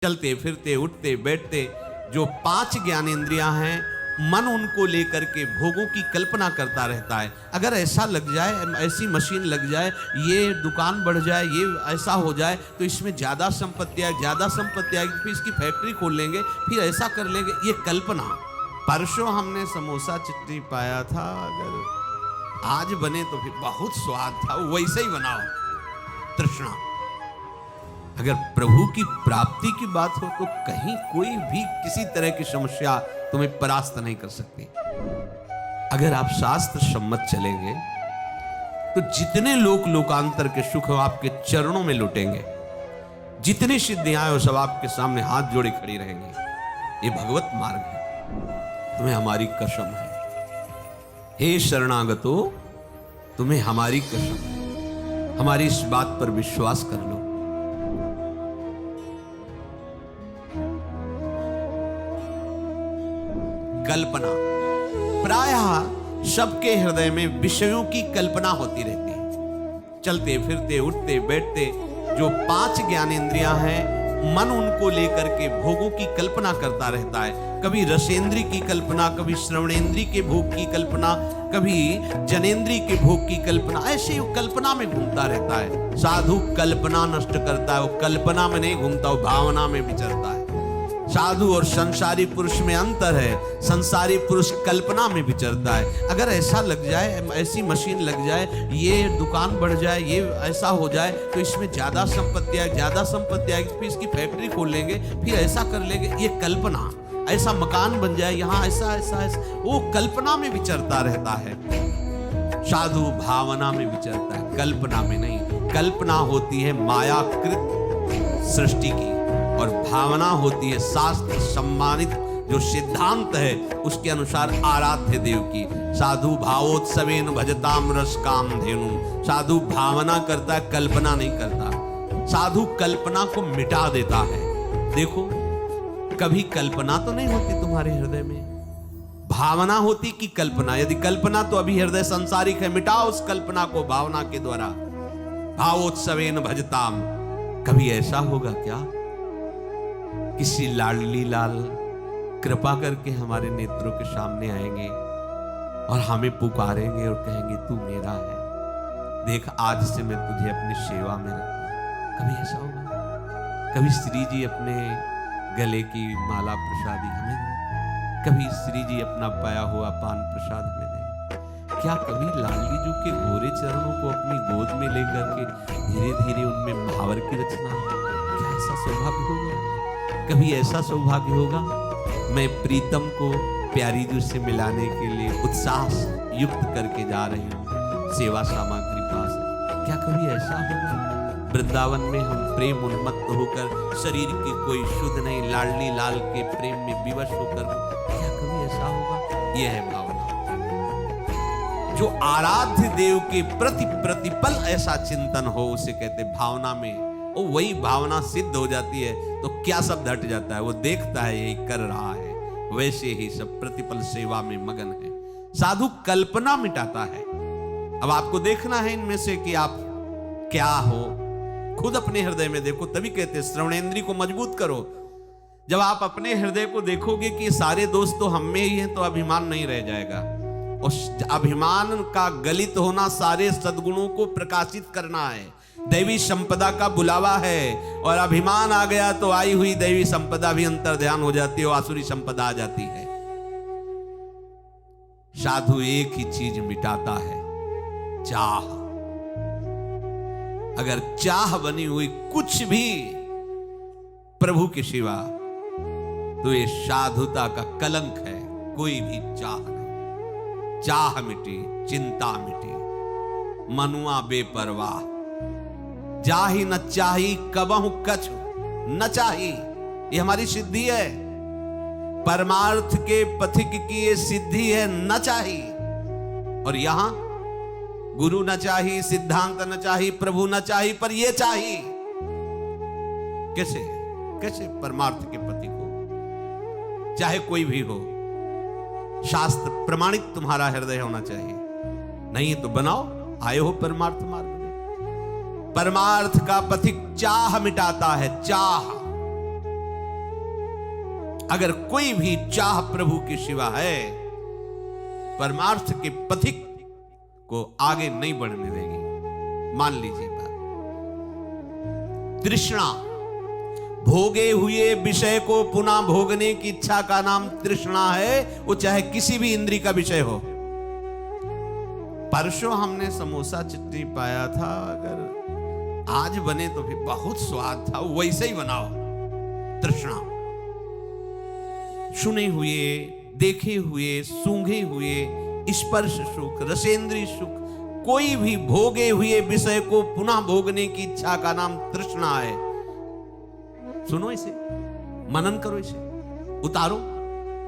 चलते फिरते उठते बैठते जो 5 ज्ञानेंद्रियां हैं, मन उनको लेकर के भोगों की कल्पना करता रहता है। अगर ऐसा लग जाए, ऐसी मशीन लग जाए, ये दुकान बढ़ जाए, ये ऐसा हो जाए तो इसमें ज़्यादा संपत्ति आएगी, ज़्यादा संपत्ति आएगी, फिर इसकी फैक्ट्री खोल लेंगे, फिर ऐसा कर लेंगे, ये कल्पना। परसों हमने समोसा चटनी पाया था, अगर आज बने तो फिर बहुत स्वाद था, वैसे ही बनाओ। तृष्णा। अगर प्रभु की प्राप्ति की बात हो तो कहीं कोई भी किसी तरह की समस्या तुम्हें परास्त नहीं कर सकती। अगर आप शास्त्र सम्मत चलेंगे तो जितने लोकांतर के सुख हो आपके चरणों में लुटेंगे, जितनी सिद्धियां हो सब आपके सामने हाथ जोड़े खड़ी रहेंगी। ये भगवत मार्ग है, तुम्हें हमारी कसम है। हे शरणागतो, तुम्हें हमारी कसम है, हमारी इस बात पर विश्वास कर लो। कल्पना। प्रायः सबके हृदय में विषयों की कल्पना होती रहती है। चलते फिरते उठते बैठते जो 5 ज्ञानेंद्रियां हैं, मन उनको लेकर के भोगों की कल्पना करता रहता है। कभी रसेंद्री की कल्पना, कभी श्रवणेंद्री के भोग की कल्पना, कभी जनेंद्री के भोग की कल्पना, ऐसे वो कल्पना में घूमता रहता है। साधु कल्पना नष्ट करता है, वो कल्पना में नहीं घूमता, वो भावना में विचरता है। साधु और संसारी पुरुष में अंतर है, संसारी पुरुष कल्पना में विचरता है। अगर ऐसा लग जाए, ऐसी मशीन लग जाए, ये दुकान बढ़ जाए, ये ऐसा हो जाए तो इसमें ज़्यादा संपत्ति आएगी, ज़्यादा संपत्ति आएगी, फिर इसकी फैक्ट्री खोल लेंगे, फिर ऐसा कर लेंगे, ये कल्पना। ऐसा मकान बन जाए, यहाँ ऐसा ऐसा ऐसा, वो कल्पना में विचरता रहता है। साधु भावना में विचरता है, कल्पना में नहीं। कल्पना होती है मायाकृत सृष्टि की और भावना होती है शास्त्र सम्मानित जो सिद्धांत है उसके अनुसार आराध्य देव की। साधु भावोत्सवेन भजताम रस काम धेनु। साधु भावना करता है, कल्पना नहीं करता। साधु कल्पना को मिटा देता है। देखो, कभी कल्पना तो नहीं होती तुम्हारे हृदय में, भावना होती कि कल्पना। यदि कल्पना तो अभी हृदय संसारिक है, मिटाओ उस कल्पना को भावना के द्वारा। भावोत्सवेन भजताम। कभी ऐसा होगा क्या किसी लाडली लाल कृपा करके हमारे नेत्रों के सामने आएंगे और हमें पुकारेंगे और कहेंगे तू मेरा है, देख आज से मैं तुझे अपनी सेवा में रखूं। कभी ऐसा होगा? कभी श्री जी अपने गले की माला प्रसादी हमें दें, कभी श्री जी अपना पाया हुआ पान प्रसाद हमें दें। क्या कभी लाडली जी के गोरे चरणों को अपनी गोद में लेकर के धीरे धीरे उनमें भावर की रचना, क्या ऐसा सौभाग्य होगा? कभी ऐसा सौभाग्य होगा? मैं प्रीतम को प्यारी जी से मिलाने के लिए उत्साह युक्त करके जा रही हूँ सेवा सामग्री पास। क्या कभी ऐसा होगा? वृंदावन में हम प्रेम उन्मत्त होकर, शरीर की कोई शुद्ध नहीं, लाडली लाल के प्रेम में विवश होकर, क्या कभी ऐसा होगा? यह है भावना। जो आराध्य देव के प्रति प्रतिपल ऐसा चिंतन हो उसे कहते भावना में। और वही भावना सिद्ध हो जाती है तो क्या सब हट जाता है। वो देखता है यही कर रहा है, वैसे ही सब प्रतिपल सेवा में मगन है। साधु कल्पना मिटाता है। अब आपको देखना है इनमें से कि आप क्या हो। खुद अपने हृदय में देखो, तभी कहते श्रवणेंद्री को मजबूत करो। जब आप अपने हृदय को देखोगे कि सारे दोस्त तो हम में ही हैं तो अभिमान नहीं रह जाएगा। और अभिमान का गलित होना सारे सद्गुणों को प्रकाशित करना है। दैवी संपदा का बुलावा है, और अभिमान आ गया तो आई हुई दैवी संपदा भी अंतर ध्यान हो जाती है, और आसुरी संपदा आ जाती है। साधु एक ही चीज मिटाता है, चाह। अगर चाह बनी हुई कुछ भी प्रभु के सिवा तो ये साधुता का कलंक है। कोई भी चाह नहीं। चाह मिटी, चिंता मिटी, मनुआ बेपरवाह। जाही न चाही कबहु कछु न चाही, ये हमारी सिद्धि है। परमार्थ के पथिक की ये सिद्धि है, न चाही। और यहां गुरु न चाही, सिद्धांत न चाही, प्रभु न चाही, पर ये चाही। कैसे कैसे परमार्थ के पति को, चाहे कोई भी हो, शास्त्र प्रमाणित तुम्हारा हृदय होना चाहिए। नहीं तो बनाओ, आए हो परमार्थ मार्ग में। परमार्थ का पथिक चाह मिटाता है। चाह अगर कोई भी चाह प्रभु के सिवा है, परमार्थ के पथिक को आगे नहीं बढ़ने देगी। मान लीजिए बात, तृष्णा, भोगे हुए विषय को पुनः भोगने की इच्छा का नाम तृष्णा है। वो चाहे किसी भी इंद्रिय का विषय हो। परसों हमने समोसा चटनी पाया था, अगर आज बने तो भी बहुत स्वाद था, वैसे ही बनाओ। तृष्णा, सुने हुए, देखे हुए, सूंघे हुए स्पर्श सुख, रसेंद्रीय सुख, कोई भी भोगे हुए विषय को पुनः भोगने की इच्छा का नाम तृष्णा है। सुनो इसे, मनन करो इसे, उतारो।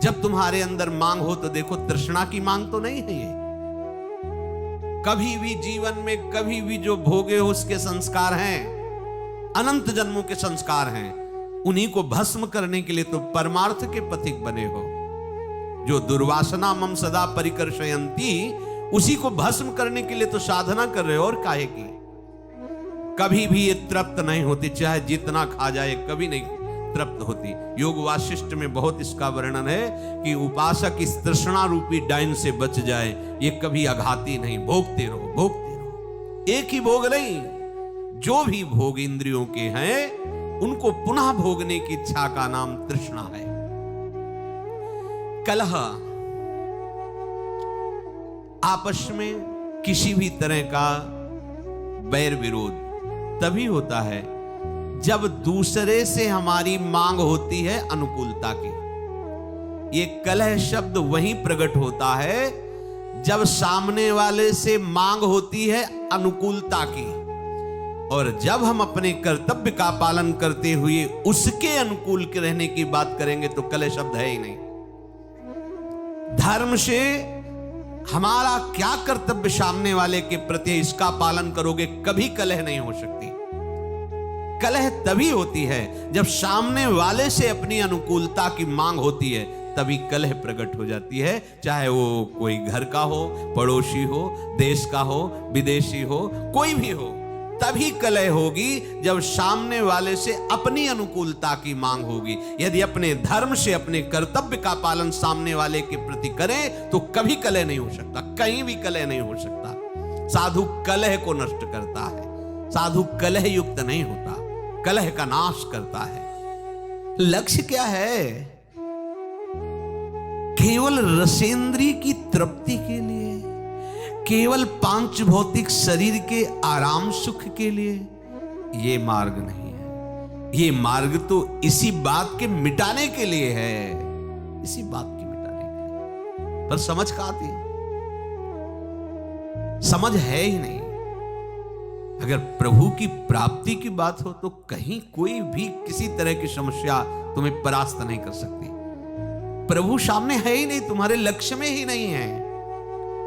जब तुम्हारे अंदर मांग हो तो देखो तृष्णा की मांग तो नहीं है ये। कभी भी जीवन में कभी भी जो भोगे हो उसके संस्कार हैं, अनंत जन्मों के संस्कार हैं। उन्हीं को भस्म करने के लिए तो परमार्थ के पथिक बने हो। जो दुर्वासना मम सदा परिकर्षयन्ति, उसी को भस्म करने के लिए तो साधना कर रहे हो। और काहे की कभी भी ये तृप्त नहीं होती, चाहे जितना खा जाए कभी नहीं तृप्त होती। योग वासिष्ठ में बहुत इसका वर्णन है कि उपासक इस तृष्णा रूपी डाइन से बच जाए, ये कभी आघाती नहीं। भोगते रहो, भोगते रहो। एक ही भोग नहीं, जो भी भोग इंद्रियों के हैं उनको पुनः भोगने की इच्छा का नाम तृष्णा है। कलह, आपस में किसी भी तरह का बैर विरोध तभी होता है जब दूसरे से हमारी मांग होती है अनुकूलता की। ये कलह शब्द वहीं प्रकट होता है जब सामने वाले से मांग होती है अनुकूलता की, और जब हम अपने कर्तव्य का पालन करते हुए उसके अनुकूल के रहने की बात करेंगे तो कलह शब्द है ही नहीं। धर्म से हमारा क्या कर्तव्य सामने वाले के प्रति, इसका पालन करोगे, कभी कलह नहीं हो सकती। कलह तभी होती है जब सामने वाले से अपनी अनुकूलता की मांग होती है, तभी कलह प्रकट हो जाती है। चाहे वो कोई घर का हो, पड़ोसी हो, देश का हो, विदेशी हो, कोई भी हो, तभी कलह होगी जब सामने वाले से अपनी अनुकूलता की मांग होगी। यदि अपने धर्म से अपने कर्तव्य का पालन सामने वाले के प्रति करें तो कभी कलह नहीं हो सकता, कहीं भी कलह नहीं हो सकता। साधु कलह को नष्ट करता है, साधु कलह युक्त नहीं होता, कलह का नाश करता है। लक्ष्य क्या है? केवल रसेंद्री की तृप्ति के लिए, केवल पांच भौतिक शरीर के आराम सुख के लिए, ये मार्ग नहीं है। ये मार्ग तो इसी बात के मिटाने के लिए है, इसी बात के मिटाने के लिए। पर समझ कहां आती है? समझ है ही नहीं। अगर प्रभु की प्राप्ति की बात हो तो कहीं कोई भी किसी तरह की समस्या तुम्हें परास्त नहीं कर सकती। प्रभु सामने है ही नहीं, तुम्हारे लक्ष्य में ही नहीं है,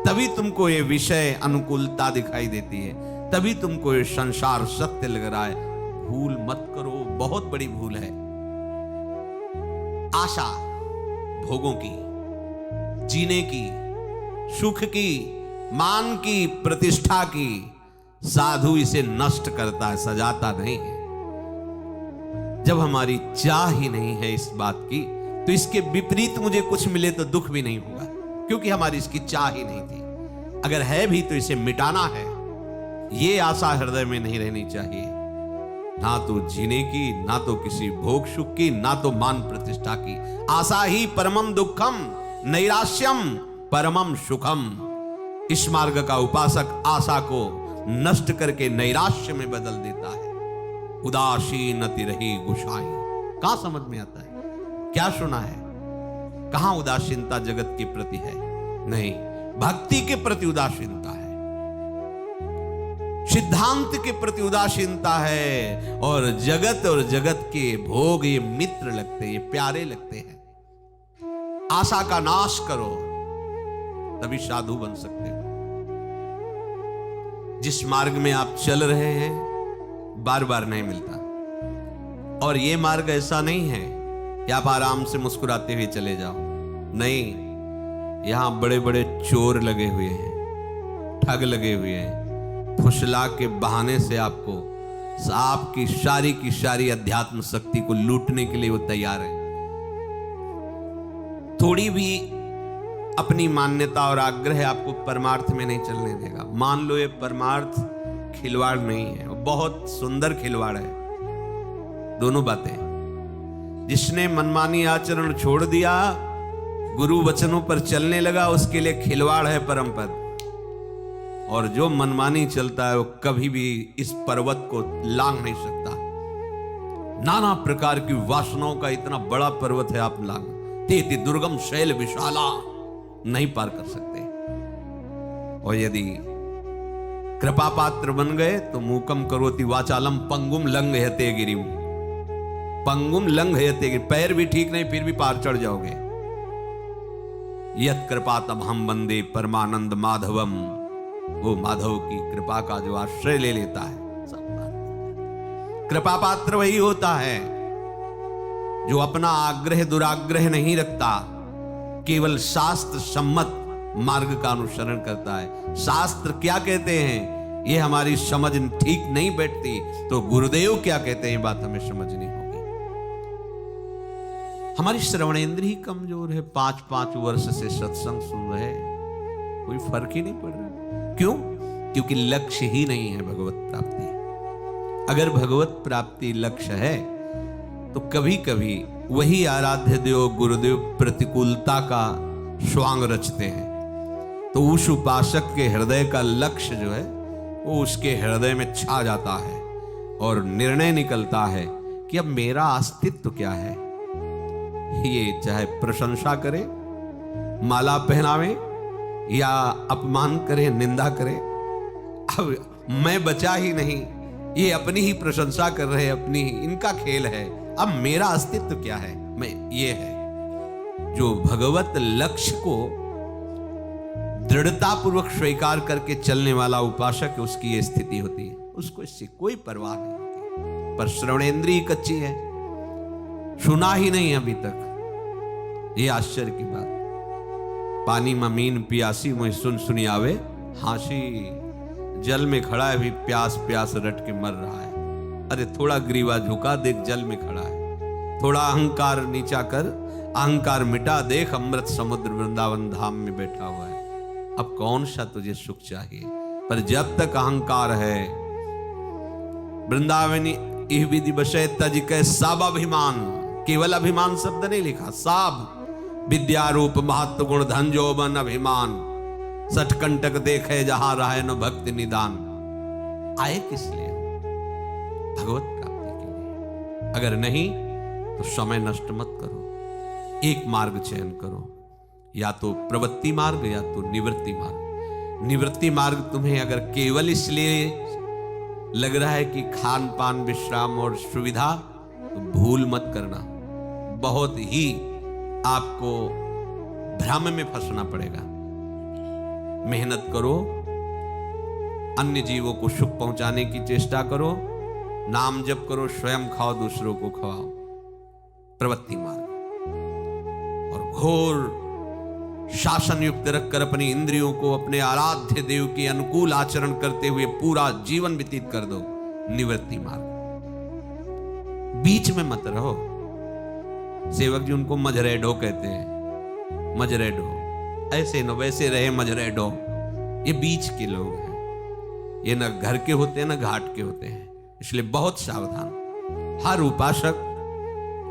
तभी तुमको ये विषय अनुकूलता दिखाई देती है, तभी तुमको ये संसार सत्य लग रहा है। भूल मत करो, बहुत बड़ी भूल है। आशा भोगों की, जीने की, सुख की, मान की, प्रतिष्ठा की, साधु इसे नष्ट करता है, सजाता नहीं है। जब हमारी चाह ही नहीं है इस बात की, तो इसके विपरीत मुझे कुछ मिले तो दुख भी नहीं होगा, क्योंकि हमारी इसकी चाह ही नहीं थी। अगर है भी तो इसे मिटाना है। ये आशा हृदय में नहीं रहनी चाहिए, ना तो जीने की, ना तो किसी भोग सुख की, ना तो मान प्रतिष्ठा की। आशा ही परमम दुखम, नैराश्यम परमम सुखम। इस मार्ग का उपासक आशा को नष्ट करके नैराश्य में बदल देता है। उदासीनति रही गुसाई, कहां समझ में आता है? क्या सुना है? कहां उदासीनता जगत के प्रति है? नहीं, भक्ति के प्रति उदासीनता है, सिद्धांत के प्रति उदासीनता है। और जगत के भोग ये मित्र लगते हैं, ये प्यारे लगते हैं। आशा का नाश करो, तभी साधु बन सकते हो। जिस मार्ग में आप चल रहे हैं बार बार नहीं मिलता। और ये मार्ग ऐसा नहीं है कि आप आराम से मुस्कुराते हुए चले जाओ, नहीं, यहां बड़े बड़े चोर लगे हुए हैं, ठग लगे हुए हैं। फुसला के बहाने से आपको आपकी सारी की सारी अध्यात्म शक्ति को लूटने के लिए वो तैयार है। थोड़ी भी अपनी मान्यता और आग्रह आपको परमार्थ में नहीं चलने देगा। मान लो ये परमार्थ खिलवाड़ नहीं है, बहुत सुंदर खिलवाड़ है। दोनों बातें, जिसने मनमानी आचरण छोड़ दिया, गुरु वचनों पर चलने लगा, उसके लिए खिलवाड़ है परम पद। और जो मनमानी चलता है वो कभी भी इस पर्वत को लांघ नहीं सकता। नाना प्रकार की वासनाओं का इतना बड़ा पर्वत है, आप लांघ तेति दुर्गम शैल विशाला नहीं पार कर सकते। और यदि कृपा पात्र बन गए तो मूकम करोति वाचालम पंगुम लंघयते गिरिम। पंगुम लंघयते गिरिम, पैर भी ठीक नहीं फिर भी पार चढ़ जाओगे। यत् कृपा तम हम वंदे परमानंद माधवम, वो माधव की कृपा का जो आश्रय ले लेता है, सब कृपा पात्र वही होता है जो अपना आग्रह दुराग्रह नहीं रखता, केवल शास्त्र सम्मत मार्ग का अनुसरण करता है। शास्त्र क्या कहते हैं ये हमारी समझ ठीक नहीं बैठती, तो गुरुदेव क्या कहते हैं ये बात हमें समझनी होगी। हमारी श्रवणेंद्रिय कमजोर है, 5-5 वर्ष से सत्संग सुन रहे, कोई फर्क ही नहीं पड़ रहा। क्यों? क्योंकि लक्ष्य ही नहीं है भगवत प्राप्ति। अगर भगवत प्राप्ति लक्ष्य है तो कभी कभी वही आराध्य देव गुरुदेव प्रतिकूलता का स्वांग रचते हैं, तो उस उपासक के हृदय का लक्ष्य जो है वो उसके हृदय में छा जाता है और निर्णय निकलता है कि अब मेरा अस्तित्व क्या है। ये चाहे प्रशंसा करे, माला पहनावे या अपमान करे, निंदा करे, अब मैं बचा ही नहीं, ये अपनी ही प्रशंसा कर रहे हैं, अपनी ही इनका खेल है। अब मेरा अस्तित्व क्या है? मैं ये है जो भगवत लक्ष्य को दृढ़ता पूर्वक स्वीकार करके चलने वाला उपासक, उसकी ये स्थिति होती है, उसको इससे कोई परवाह नहीं होती। पर श्रवणेंद्रिय कच्ची है, सुना ही नहीं अभी तक। ये आश्चर्य की बात। पानी में मीन प्यासी मुझे सुन सुनी आवे हांसी, जल में खड़ा है भी प्यास प्यास रट के मर रहा है। अरे थोड़ा ग्रीवा झुका, देख जल में खड़ा है। थोड़ा अहंकार नीचा कर, अहंकार मिटा, देख अमृत समुद्र वृंदावन धाम में बैठा हुआ है। अब कौन सा तुझे सुख चाहिए? पर जब तक अहंकार है, वृंदावनी इह विधि बशय तज के साबाभिमान, केवल अभिमान शब्द नहीं लिखा, साब विद्या रूप महत्व गुण धन जोबन अभिमान, सठकंटक देखे जहां रहे न भक्ति निदान। आए किस लिए? भगवत प्राप्ति के लिए। अगर नहीं तो समय नष्ट मत करो, एक मार्ग चयन करो, या तो प्रवृत्ति मार्ग या तो निवृत्ति मार्ग। निवृत्ति मार्ग तुम्हें अगर केवल इसलिए लग रहा है कि खान पान विश्राम और सुविधा, तो भूल मत करना, बहुत ही आपको भ्रम में फंसना पड़ेगा। मेहनत करो, अन्य जीवों को सुख पहुंचाने की चेष्टा करो, नाम जप करो, स्वयं खाओ, दूसरों को खवाओ, प्रवृत्ति मार्ग। और घोर शासन युक्त रखकर अपनी इंद्रियों को अपने आराध्य देव के अनुकूल आचरण करते हुए पूरा जीवन व्यतीत कर दो, निवृत्ति मार्ग। बीच में मत रहो। सेवक जी उनको मजरेडो कहते हैं, मजरेडो, ऐसे न वैसे रहे मजरेडो। ये बीच के लोग हैं, ये न घर के होते हैं न घाट के होते हैं, इसलिए बहुत सावधान। हर उपासक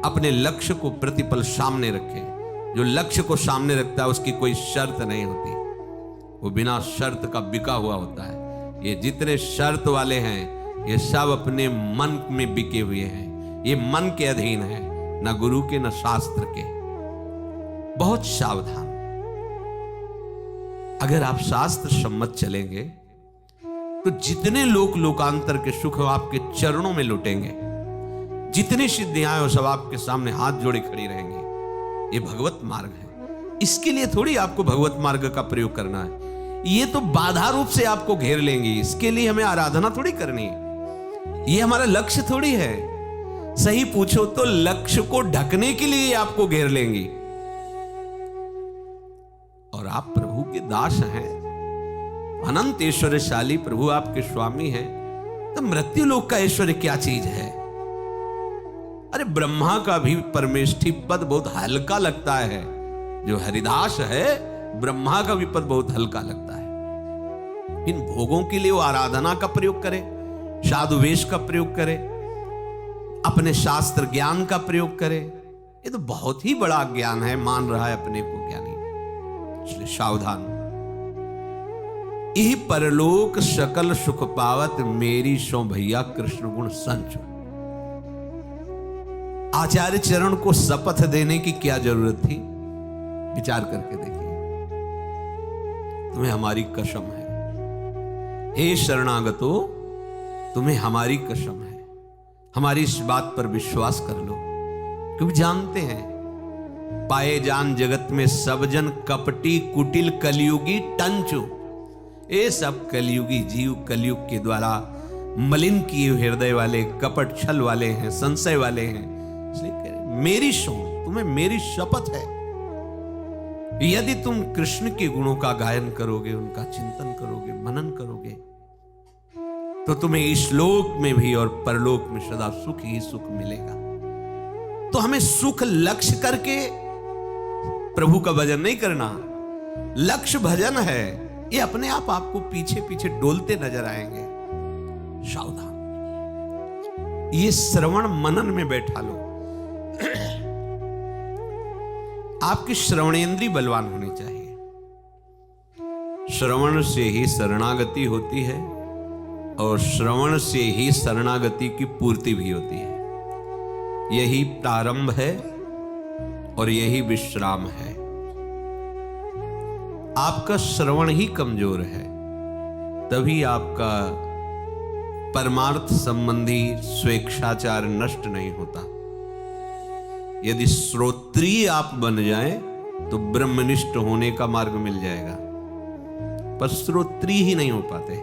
अपने लक्ष्य को प्रतिपल सामने रखे। जो लक्ष्य को सामने रखता है उसकी कोई शर्त नहीं होती, वो बिना शर्त का बिका हुआ होता है। ये जितने शर्त वाले हैं ये सब अपने मन में बिके हुए हैं, ये मन के अधीन है, ना गुरु के ना शास्त्र के। बहुत सावधान। अगर आप शास्त्र सम्मत चलेंगे तो जितने लोकांतर के सुख आपके चरणों में लुटेंगे, जितनी सिद्धियां वो सब आपके सामने हाथ जोड़े खड़ी रहेंगी। ये भगवत मार्ग है, इसके लिए थोड़ी आपको भगवत मार्ग का प्रयोग करना है। ये तो बाधा रूप से आपको घेर लेंगी, इसके लिए हमें आराधना थोड़ी करनी है, ये हमारा लक्ष्य थोड़ी है। सही पूछो तो लक्ष्य को ढकने के लिए आपको घेर लेंगी। और आप प्रभु के दास हैं, अनंत ऐश्वर्यशाली प्रभु आपके स्वामी हैं, तो मृत्यु लोक का ऐश्वर्य क्या चीज है? अरे ब्रह्मा का भी परमेष्ठी पद बहुत हल्का लगता है, जो हरिदास है, ब्रह्मा का भी पद बहुत हल्का लगता है। इन भोगों के लिए वो आराधना का प्रयोग करे, साधु वेश का प्रयोग करे, अपने शास्त्र ज्ञान का प्रयोग करे। ये तो बहुत ही बड़ा ज्ञान है, मान रहा है अपने को ज्ञानी। इसलिए सावधान। यही परलोक सकल सुख पावत, मेरी सो भैया कृष्ण गुण संच। आचार्य चरण को शपथ देने की क्या जरूरत थी? विचार करके देखिए। तुम्हें हमारी कसम है, हे शरणागतो, तुम्हें हमारी कसम है, हमारी इस बात पर विश्वास कर लो। क्योंकि जानते हैं, पाए जान जगत में सब जन कपटी कुटिल कलयुगी टंचु। ये सब कलयुगी जीव कलयुग के द्वारा मलिन किए हृदय वाले, कपट छल वाले हैं, संशय वाले हैं। इसलिए कह रहे, मेरी सो, तुम्हें मेरी शपथ है, यदि तुम कृष्ण के गुणों का गायन करोगे, उनका चिंतन करोगे, मनन करोगे, तो तुम्हें इस लोक में भी और परलोक में सदा सुख ही सुख मिलेगा। तो हमें सुख लक्ष्य करके प्रभु का भजन नहीं करना। लक्ष्य भजन है, ये अपने आप आपको पीछे पीछे डोलते नजर आएंगे। सावधान। ये श्रवण मनन में बैठा लो। आपकी श्रवणेंद्री बलवान होनी चाहिए। श्रवण से ही शरणागति होती है और श्रवण से ही शरणागति की पूर्ति भी होती है। यही प्रारंभ है और यही विश्राम है। आपका श्रवण ही कमजोर है, तभी आपका परमार्थ संबंधी स्वेच्छाचार नष्ट नहीं होता। यदि श्रोत्रिय आप बन जाएं तो ब्रह्मनिष्ठ होने का मार्ग मिल जाएगा, पर श्रोत्रिय ही नहीं हो पाते।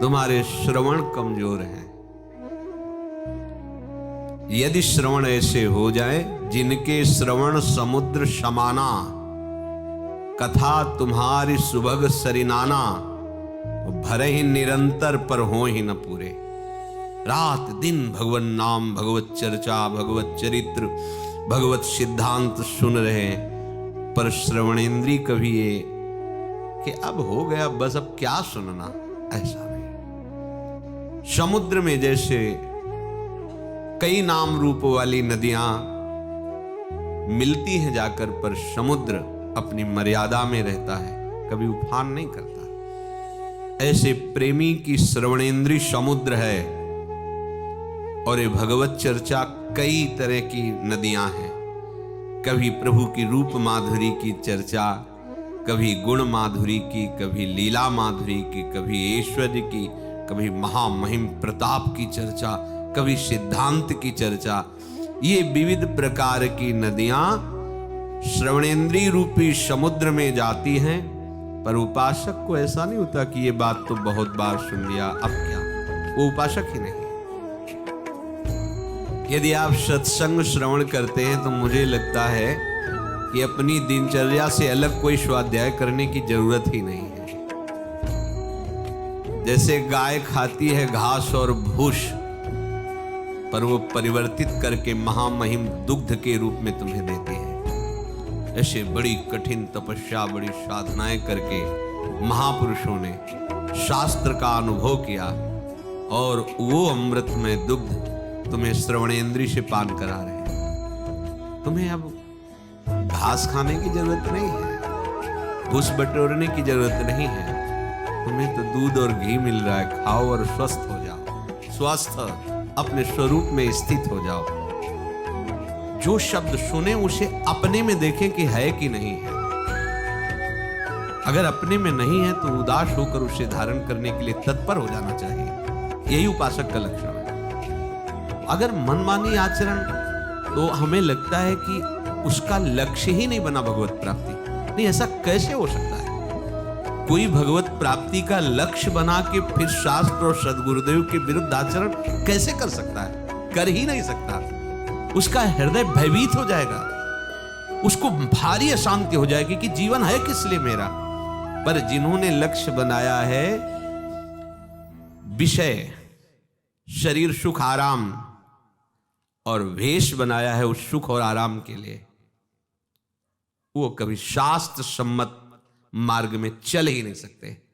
तुम्हारे श्रवण कमजोर हैं। यदि श्रवण ऐसे हो जाए जिनके श्रवण समुद्र समाना, कथा तुम्हारी सुभग सरिनाना, भरे ही निरंतर पर हो ही न पूरे। रात दिन भगवत नाम, भगवत चर्चा, भगवत चरित्र, भगवत सिद्धांत सुन रहे, पर श्रवणेंद्री कभी ये कि अब हो गया बस, अब क्या सुनना, ऐसा नहीं। समुद्र में जैसे कई नाम रूप वाली नदियां मिलती हैं जाकर, पर समुद्र अपनी मर्यादा में रहता है, कभी उफान नहीं करता। ऐसे प्रेमी की श्रवणेंद्री समुद्र है और ये भगवत चर्चा कई तरह की नदियां हैं। कभी प्रभु की रूप माधुरी की चर्चा, कभी गुण माधुरी की, कभी लीला माधुरी की, कभी ऐश्वर्य की, कभी महामहिम प्रताप की चर्चा, कभी सिद्धांत की चर्चा। ये विविध प्रकार की नदियां श्रवणेंद्रिय रूपी समुद्र में जाती हैं, पर उपासक को ऐसा नहीं होता कि ये बात तो बहुत बार सुन लिया, अब क्या। वो उपासक ही नहीं। यदि आप सत्संग श्रवण करते हैं तो मुझे लगता है कि अपनी दिनचर्या से अलग कोई स्वाध्याय करने की जरूरत ही नहीं है। जैसे गाय खाती है घास और भूस, पर वो परिवर्तित करके महामहिम दुग्ध के रूप में तुम्हें देती है। ऐसे बड़ी कठिन तपस्या, बड़ी साधनाएं करके महापुरुषों ने शास्त्र का अनुभव किया और वो अमृत में दुग्ध तुम्हें श्रवणेंद्रिय से पान करा रहे हैं। तुम्हें अब घास खाने की जरूरत नहीं है, भूस बटोरने की जरूरत नहीं है। तुम्हें तो दूध और घी मिल रहा है, खाओ और स्वस्थ हो जाओ। स्वस्थ अपने स्वरूप में स्थित हो जाओ। जो शब्द सुने उसे अपने में देखें कि है कि नहीं है। अगर अपने में नहीं है तो उदास होकर उसे धारण करने के लिए तत्पर हो जाना चाहिए। यही उपासक का लक्षण है। अगर मनमानी आचरण, तो हमें लगता है कि उसका लक्ष्य ही नहीं बना भगवत प्राप्ति। नहीं, ऐसा कैसे हो सकता है? कोई भगवत प्राप्ति का लक्ष्य बना के फिर शास्त्र और सद्गुरुदेव के विरुद्ध आचरण कैसे कर सकता है? कर ही नहीं सकता। उसका हृदय भयभीत हो जाएगा, उसको भारी अशांति हो जाएगी कि जीवन है किस लिए मेरा। पर जिन्होंने लक्ष्य बनाया है विषय, शरीर सुख आराम, और वेश बनाया है उस सुख और आराम के लिए, वो कभी शास्त्र सम्मत मार्ग में चल ही नहीं सकते।